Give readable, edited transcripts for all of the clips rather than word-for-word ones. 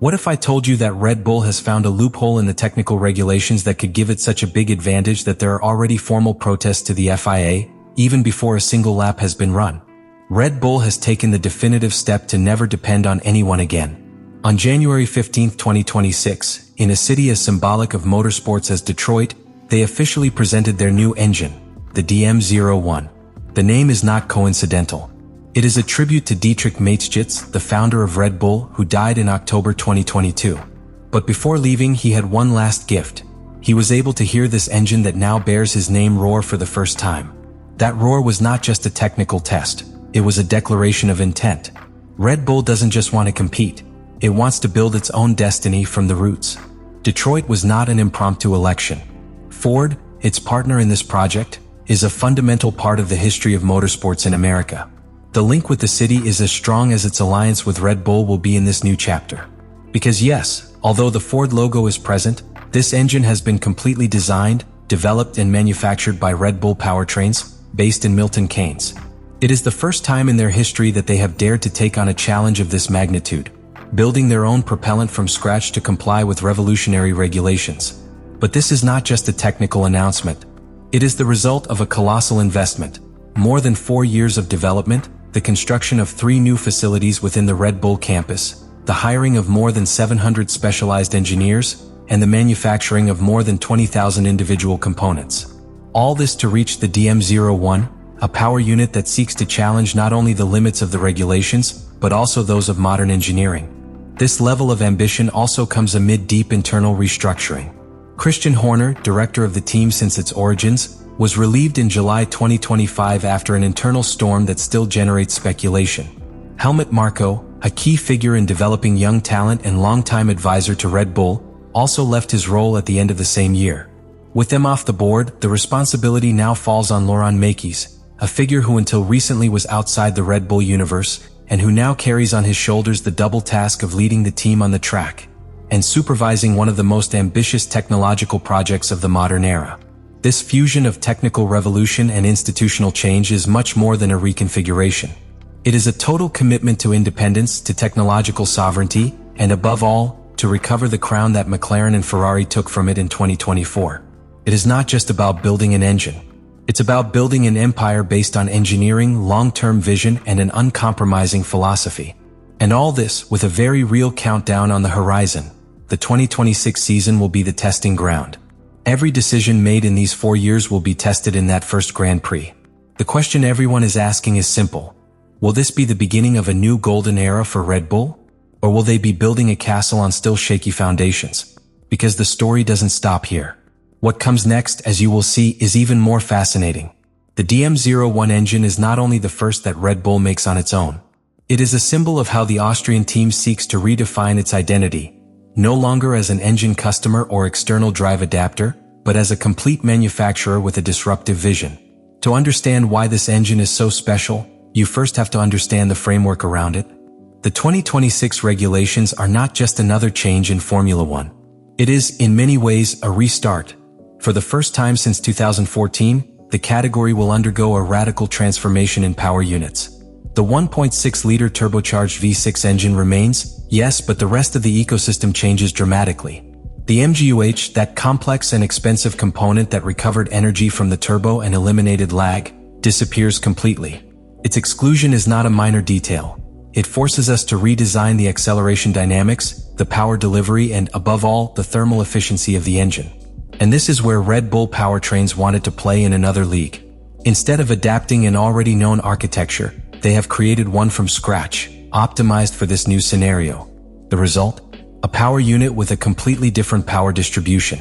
What if I told you that Red Bull has found a loophole in the technical regulations that could give it such a big advantage that there are already formal protests to the FIA, even before a single lap has been run? Red Bull has taken the definitive step to never depend on anyone again. On January 15, 2026, in a city as symbolic of motorsports as Detroit, they officially presented their new engine, the DM01. The name is not coincidental. It is a tribute to Dietrich Mateschitz, the founder of Red Bull, who died in October 2022. But before leaving, he had one last gift. He was able to hear this engine that now bears his name roar for the first time. That roar was not just a technical test. It was a declaration of intent. Red Bull doesn't just want to compete. It wants to build its own destiny from the roots. Detroit was not an impromptu election. Ford, its partner in this project, is a fundamental part of the history of motorsports in America. The link with the city is as strong as its alliance with Red Bull will be in this new chapter. Because yes, although the Ford logo is present, this engine has been completely designed, developed and manufactured by Red Bull Powertrains, based in Milton Keynes. It is the first time in their history that they have dared to take on a challenge of this magnitude, building their own propellant from scratch to comply with revolutionary regulations. But this is not just a technical announcement. It is the result of a colossal investment. More than 4 years of development, the construction of 3 new facilities within the Red Bull campus, the hiring of more than 700 specialized engineers, and the manufacturing of more than 20,000 individual components. All this to reach the DM01, a power unit that seeks to challenge not only the limits of the regulations, but also those of modern engineering. This level of ambition also comes amid deep internal restructuring. Christian Horner, director of the team since its origins, was relieved in July 2025 after an internal storm that still generates speculation. Helmut Marko, a key figure in developing young talent and longtime advisor to Red Bull, also left his role at the end of the same year. With them off the board, the responsibility now falls on Laurent Mekies, a figure who until recently was outside the Red Bull universe, and who now carries on his shoulders the double task of leading the team on the track and supervising one of the most ambitious technological projects of the modern era. This fusion of technical revolution and institutional change is much more than a reconfiguration. It is a total commitment to independence, to technological sovereignty, and above all, to recover the crown that McLaren and Ferrari took from it in 2024. It is not just about building an engine. It's about building an empire based on engineering, long-term vision, and an uncompromising philosophy. And all this with a very real countdown on the horizon. The 2026 season will be the testing ground. Every decision made in these 4 years will be tested in that first Grand Prix. The question everyone is asking is simple. Will this be the beginning of a new golden era for Red Bull? Or will they be building a castle on still shaky foundations? Because the story doesn't stop here. What comes next, as you will see, is even more fascinating. The DM01 engine is not only the first that Red Bull makes on its own. It is a symbol of how the Austrian team seeks to redefine its identity, no longer as an engine customer or external drive adapter, but as a complete manufacturer with a disruptive vision. To understand why this engine is so special, you first have to understand the framework around it. The 2026 regulations are not just another change in Formula One. It is, in many ways, a restart. For the first time since 2014, the category will undergo a radical transformation in power units. The 1.6-liter turbocharged V6 engine remains, yes, but the rest of the ecosystem changes dramatically. The MGUH, that complex and expensive component that recovered energy from the turbo and eliminated lag, disappears completely. Its exclusion is not a minor detail. It forces us to redesign the acceleration dynamics, the power delivery, and, above all, the thermal efficiency of the engine. And this is where Red Bull Powertrains wanted to play in another league. Instead of adapting an already known architecture, they have created one from scratch, optimized for this new scenario. The result? A power unit with a completely different power distribution.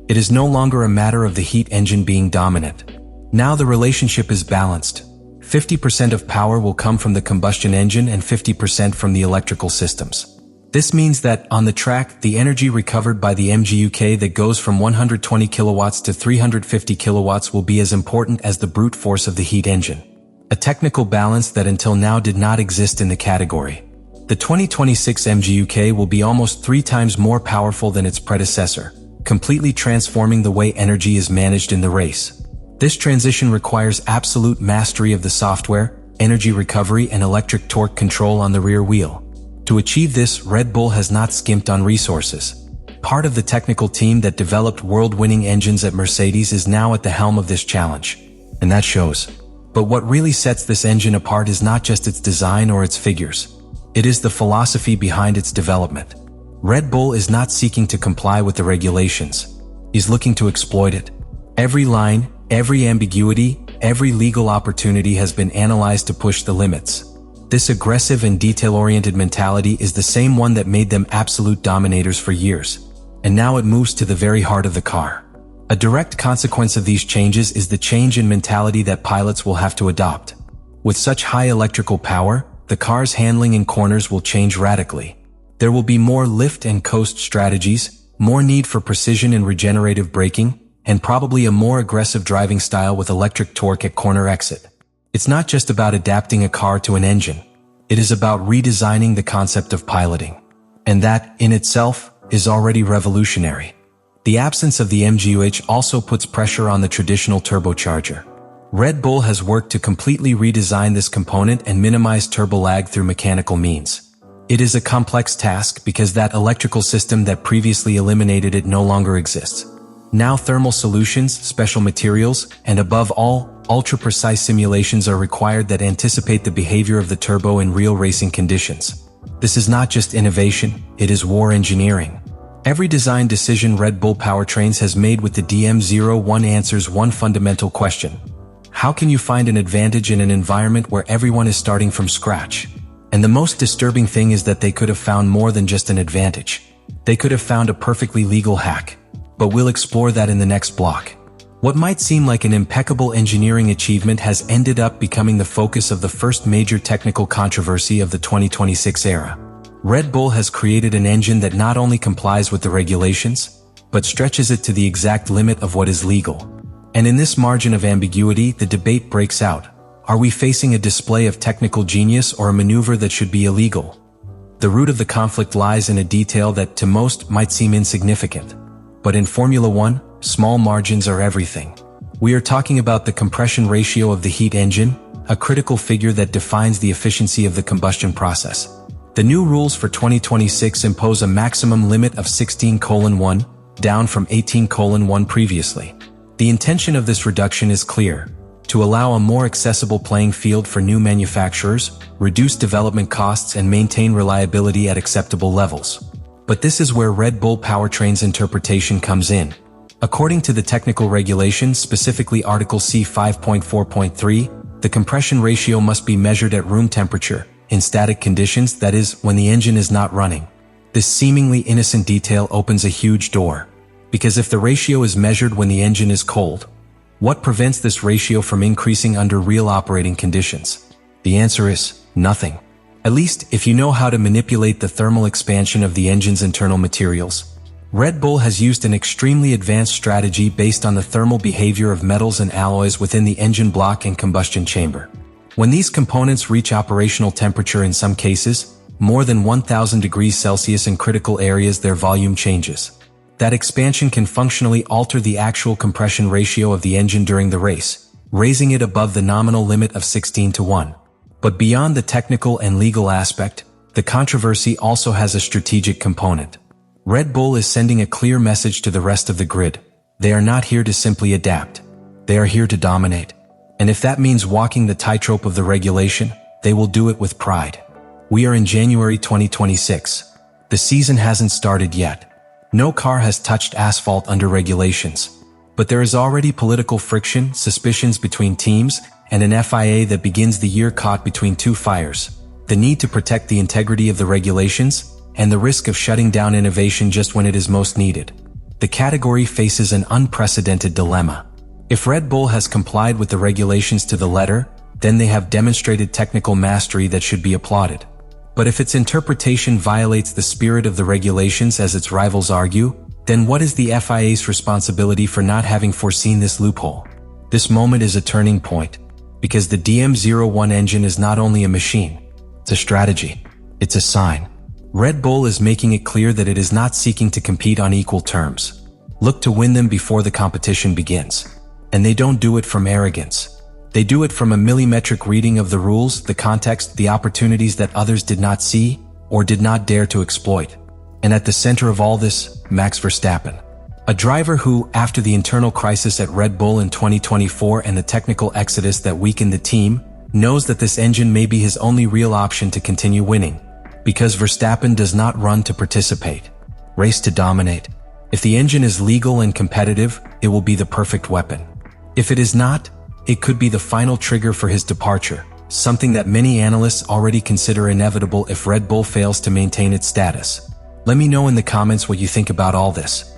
It is no longer a matter of the heat engine being dominant. Now the relationship is balanced. 50% of power will come from the combustion engine and 50% from the electrical systems. This means that, on the track, the energy recovered by the MGUK that goes from 120 kilowatts to 350 kilowatts will be as important as the brute force of the heat engine. A technical balance that until now did not exist in the category. The 2026 MGUK will be almost 3 times more powerful than its predecessor, completely transforming the way energy is managed in the race. This transition requires absolute mastery of the software, energy recovery, and electric torque control on the rear wheel. To achieve this, Red Bull has not skimped on resources. Part of the technical team that developed world-winning engines at Mercedes is now at the helm of this challenge. And that shows. But what really sets this engine apart is not just its design or its figures. It is the philosophy behind its development. Red Bull is not seeking to comply with the regulations. He's looking to exploit it. Every line, every ambiguity, every legal opportunity has been analyzed to push the limits. This aggressive and detail-oriented mentality is the same one that made them absolute dominators for years. And now it moves to the very heart of the car. A direct consequence of these changes is the change in mentality that pilots will have to adopt. With such high electrical power, the car's handling in corners will change radically. There will be more lift and coast strategies, more need for precision and regenerative braking, and probably a more aggressive driving style with electric torque at corner exit. It's not just about adapting a car to an engine. It is about redesigning the concept of piloting. And that, in itself, is already revolutionary. The absence of the MGUH also puts pressure on the traditional turbocharger. Red Bull has worked to completely redesign this component and minimize turbo lag through mechanical means. It is a complex task because that electrical system that previously eliminated it no longer exists. Now thermal solutions, special materials, and above all, ultra-precise simulations are required that anticipate the behavior of the turbo in real racing conditions. This is not just innovation, it is war engineering. Every design decision Red Bull Powertrains has made with the DM01 answers one fundamental question. How can you find an advantage in an environment where everyone is starting from scratch? And the most disturbing thing is that they could have found more than just an advantage. They could have found a perfectly legal hack. But we'll explore that in the next block. What might seem like an impeccable engineering achievement has ended up becoming the focus of the first major technical controversy of the 2026 era. Red Bull has created an engine that not only complies with the regulations, but stretches it to the exact limit of what is legal. And in this margin of ambiguity, the debate breaks out. Are we facing a display of technical genius or a maneuver that should be illegal? The root of the conflict lies in a detail that to most might seem insignificant. But in Formula One, small margins are everything. We are talking about the compression ratio of the heat engine, a critical figure that defines the efficiency of the combustion process. The new rules for 2026 impose a maximum limit of 16:1, down from 18:1 previously. The intention of this reduction is clear: to allow a more accessible playing field for new manufacturers, reduce development costs and maintain reliability at acceptable levels. But this is where Red Bull Powertrain's interpretation comes in. According to the technical regulations, specifically Article C 5.4.3, the compression ratio must be measured at room temperature, in static conditions, that is, when the engine is not running. This seemingly innocent detail opens a huge door. Because if the ratio is measured when the engine is cold, what prevents this ratio from increasing under real operating conditions? The answer is nothing. At least, if you know how to manipulate the thermal expansion of the engine's internal materials. Red Bull has used an extremely advanced strategy based on the thermal behavior of metals and alloys within the engine block and combustion chamber. When these components reach operational temperature, in some cases, more than 1000 degrees Celsius in critical areas, their volume changes. That expansion can functionally alter the actual compression ratio of the engine during the race, raising it above the nominal limit of 16:1. But beyond the technical and legal aspect, the controversy also has a strategic component. Red Bull is sending a clear message to the rest of the grid. They are not here to simply adapt. They are here to dominate. And if that means walking the tightrope of the regulation, they will do it with pride. We are in January 2026. The season hasn't started yet. No car has touched asphalt under regulations. But there is already political friction, suspicions between teams, and an FIA that begins the year caught between two fires: the need to protect the integrity of the regulations, and the risk of shutting down innovation just when it is most needed. The category faces an unprecedented dilemma. If Red Bull has complied with the regulations to the letter, then they have demonstrated technical mastery that should be applauded. But if its interpretation violates the spirit of the regulations, as its rivals argue, then what is the FIA's responsibility for not having foreseen this loophole? This moment is a turning point, because the DM01 engine is not only a machine, it's a strategy, it's a sign. Red Bull is making it clear that it is not seeking to compete on equal terms. Look to win them before the competition begins. And they don't do it from arrogance. They do it from a millimetric reading of the rules, the context, the opportunities that others did not see, or did not dare to exploit. And at the center of all this, Max Verstappen. A driver who, after the internal crisis at Red Bull in 2024 and the technical exodus that weakened the team, knows that this engine may be his only real option to continue winning. Because Verstappen does not run to participate, race to dominate. If the engine is legal and competitive, it will be the perfect weapon. If it is not, it could be the final trigger for his departure, something that many analysts already consider inevitable if Red Bull fails to maintain its status. Let me know in the comments what you think about all this.